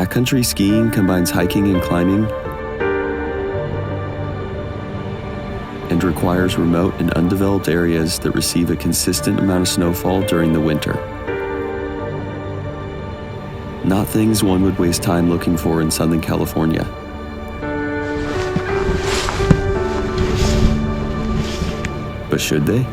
Backcountry skiing combines hiking and climbing and requires remote and undeveloped areas that receive a consistent amount of snowfall during the winter. Not things one would waste time looking for in Southern California. But should they?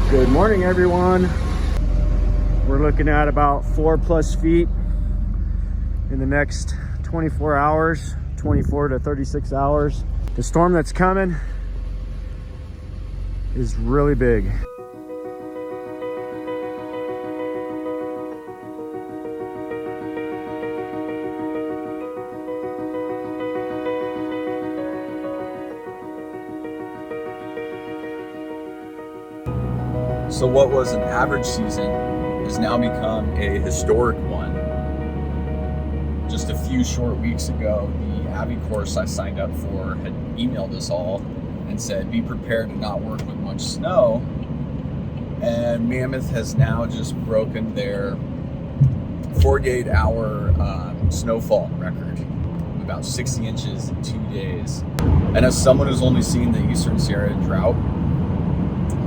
Good morning, everyone. We're looking at about 4+ feet in the next 24 hours, 24 to 36 hours. The storm that's coming is really big. So what was an average season has now become a historic one. Just a few short weeks ago, the Abbey course I signed up for had emailed us all and said, be prepared to not work with much snow. And Mammoth has now just broken their 48-hour snowfall record, about 60 inches in 2 days. And as someone who's only seen the Eastern Sierra drought,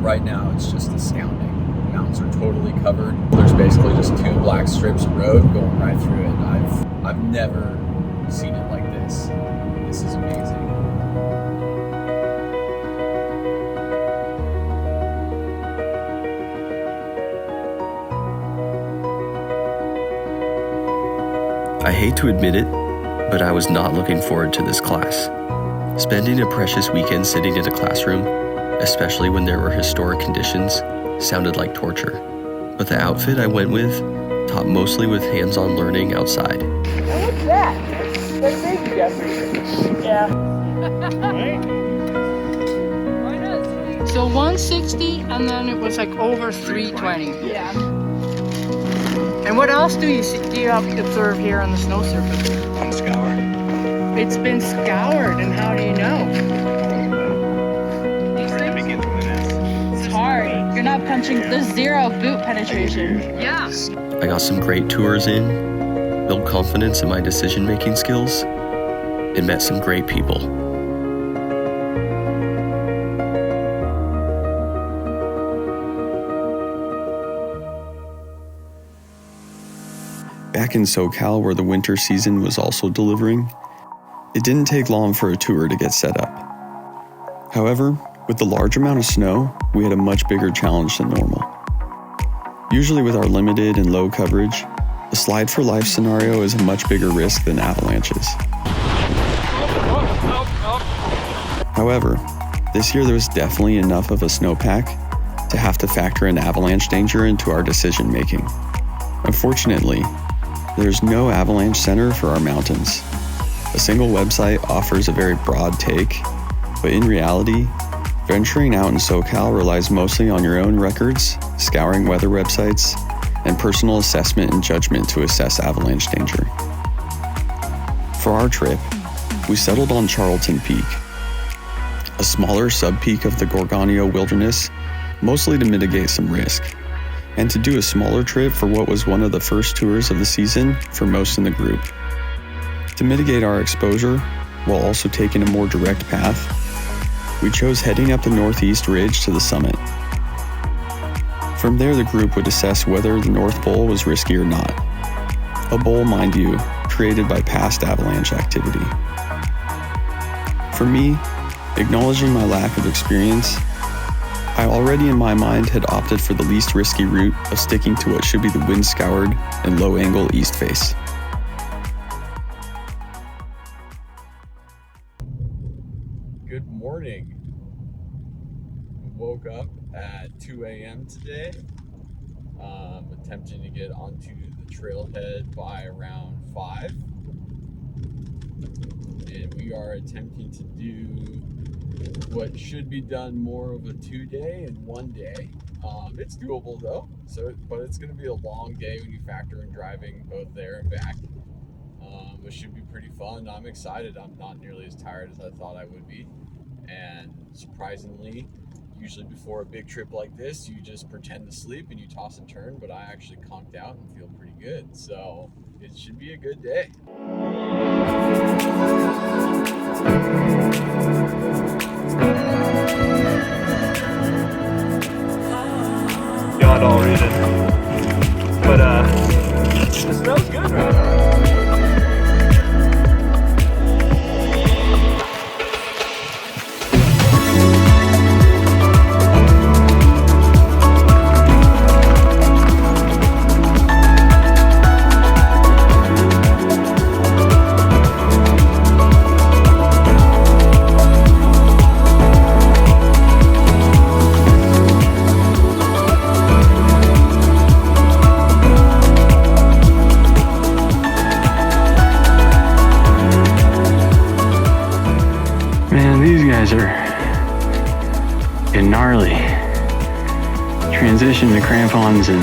right now it's just astounding. The mountains are totally covered. There's basically just 2 black strips of road going right through it. I've never seen it like this. This is amazing. I hate to admit it, but I was not looking forward to this class. Spending a precious weekend sitting in a classroom, especially when there were historic conditions, sounded like torture. But the outfit I went with taught mostly with hands-on learning outside. What's that? That's big, Jeffrey. Yeah. Right? So 160, and then it was like over 320. Yeah. And what else do you have to observe here on the snow surface? Unscoured. It's been scoured, and how do you know? It's hard. You're not punching. There's 0 boot penetration. Yeah. I got some great tours in, built confidence in my decision-making skills, and met some great people. Back in SoCal, where the winter season was also delivering, it didn't take long for a tour to get set up. However, with the large amount of snow, we had a much bigger challenge than normal. Usually with our limited and low coverage, a slide for life scenario is a much bigger risk than avalanches. However, this year there was definitely enough of a snowpack to have to factor in avalanche danger into our decision making. Unfortunately, there's no avalanche center for our mountains. A single website offers a very broad take, but in reality, venturing out in SoCal relies mostly on your own records, scouring weather websites, and personal assessment and judgment to assess avalanche danger. For our trip, we settled on Charlton Peak, a smaller sub-peak of the Gorgonio Wilderness, mostly to mitigate some risk, and to do a smaller trip for what was one of the first tours of the season for most in the group. To mitigate our exposure, while also taking a more direct path, we chose heading up the northeast ridge to the summit. From there, the group would assess whether the North Bowl was risky or not. A bowl, mind you, created by past avalanche activity. For me, acknowledging my lack of experience, I already in my mind had opted for the least risky route of sticking to what should be the wind-scoured and low-angle east face. Good morning. I woke up at 2 a.m. today, attempting to get onto the trailhead by around 5. And we are attempting to do what should be done more of a 2-day and 1 day. It's doable though, but it's going to be a long day when you factor in driving both there and back. It should be pretty fun. I'm excited. I'm not nearly as tired as I thought I would be. And surprisingly, usually before a big trip like this, you just pretend to sleep and you toss and turn, but I actually conked out and feel pretty good. So it should be a good day. Beyond all reason. But it smells good right now. Gnarly. Transition to crampons and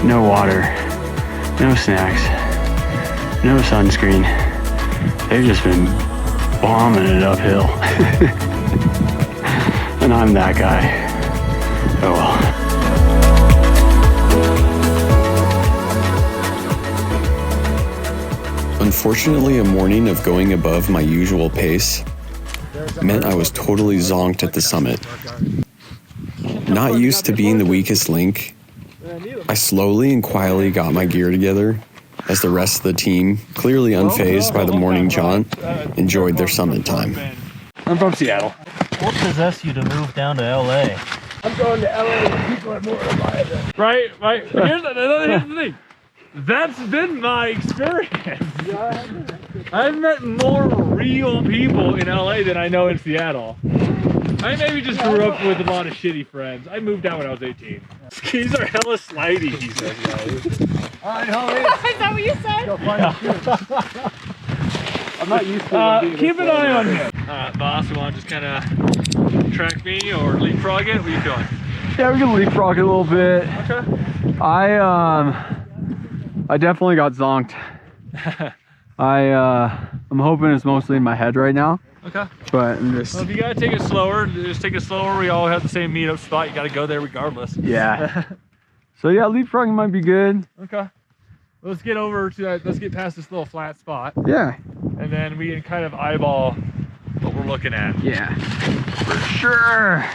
no water, no snacks, no sunscreen. They've just been bombing it uphill. And I'm that guy. Oh well. Unfortunately, a morning of going above my usual pace meant I was totally zonked at the summit. Not used to being the weakest link, I slowly and quietly got my gear together as the rest of the team, clearly unfazed by the morning jaunt, enjoyed their summit time. I'm from Seattle. What possessed you to move down to LA? I'm going to LA and people are more reliable. Right. Here's the thing. That's been my experience. I've met more real people in LA than I know in Seattle. I maybe just grew up with a lot of shitty friends. I moved out when I was 18. Skis are hella slidey, he says, Alright, homie. Is that what you said? Go find your shoes. I'm not used to keep an eye on him. Boss, you want to just kind of track me or leapfrog it? What are you feeling? Yeah, we can leapfrog it a little bit. Okay. I definitely got zonked. I'm hoping it's mostly in my head right now. Okay. But I'm just... Well, if you gotta take it slower, just take it slower. We all have the same meetup spot. You gotta go there regardless. Yeah. So yeah, leapfrogging might be good. Okay. Let's get over to that. Let's get past this little flat spot. Yeah. And then we can kind of eyeball what we're looking at. Yeah. For sure.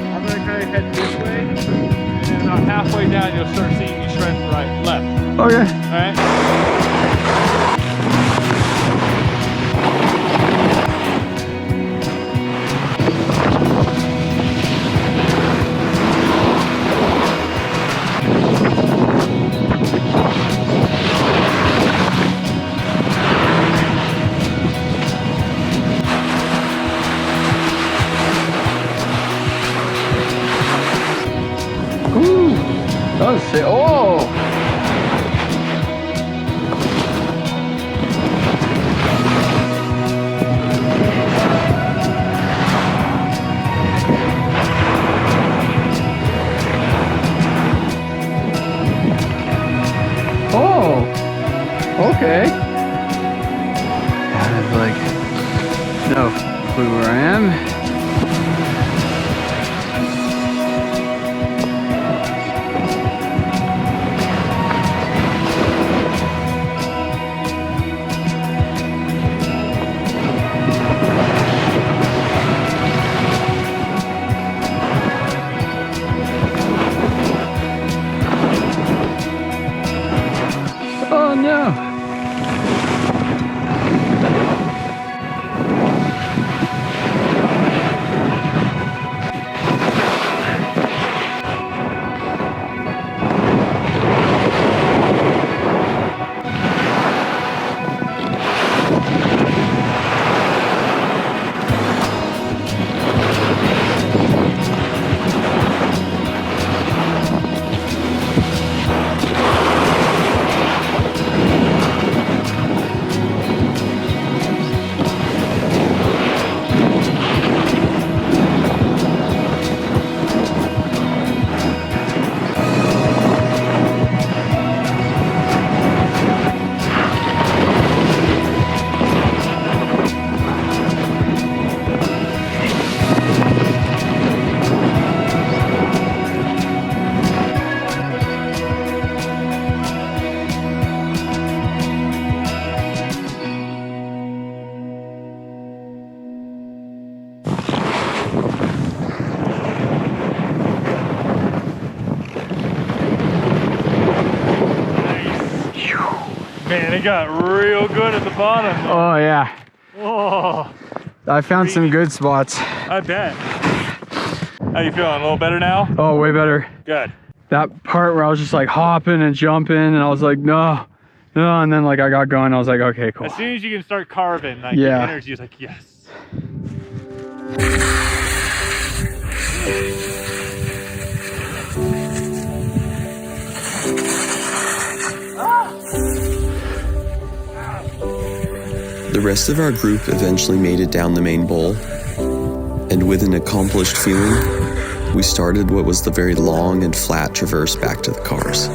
I'm gonna kind of head this way, and then about halfway down, you'll start seeing me strength right, left. Okay. All right. Ooh. That was sick. Oh. Oh, okay. I have like no clue where I am. Oh no. Man, it got real good at the bottom. Oh yeah. Oh, I found some good spots. I bet. How you feeling? A little better now? Oh, way better. Good. That part where I was just like hopping and jumping and I was like, no. And then like I got going, I was like, okay, cool. As soon as you can start carving, like Yeah. the energy is like, yes. The rest of our group eventually made it down the main bowl, and with an accomplished feeling, we started what was the very long and flat traverse back to the cars.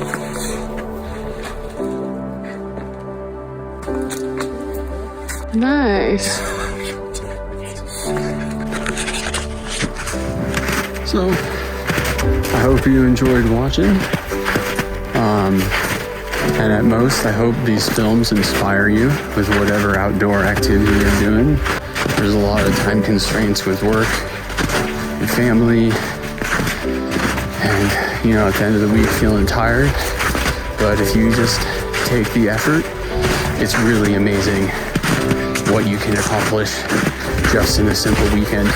Nice. So, I hope you enjoyed watching. And at most, I hope these films inspire you with whatever outdoor activity you're doing. There's a lot of time constraints with work and family, and, you know, at the end of the week feeling tired. But if you just take the effort, it's really amazing what you can accomplish just in a simple weekend.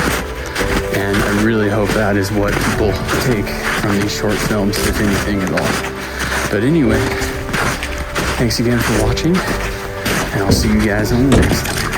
And I really hope that is what people take from these short films, if anything at all. But anyway, thanks again for watching, and I'll see you guys on the next time.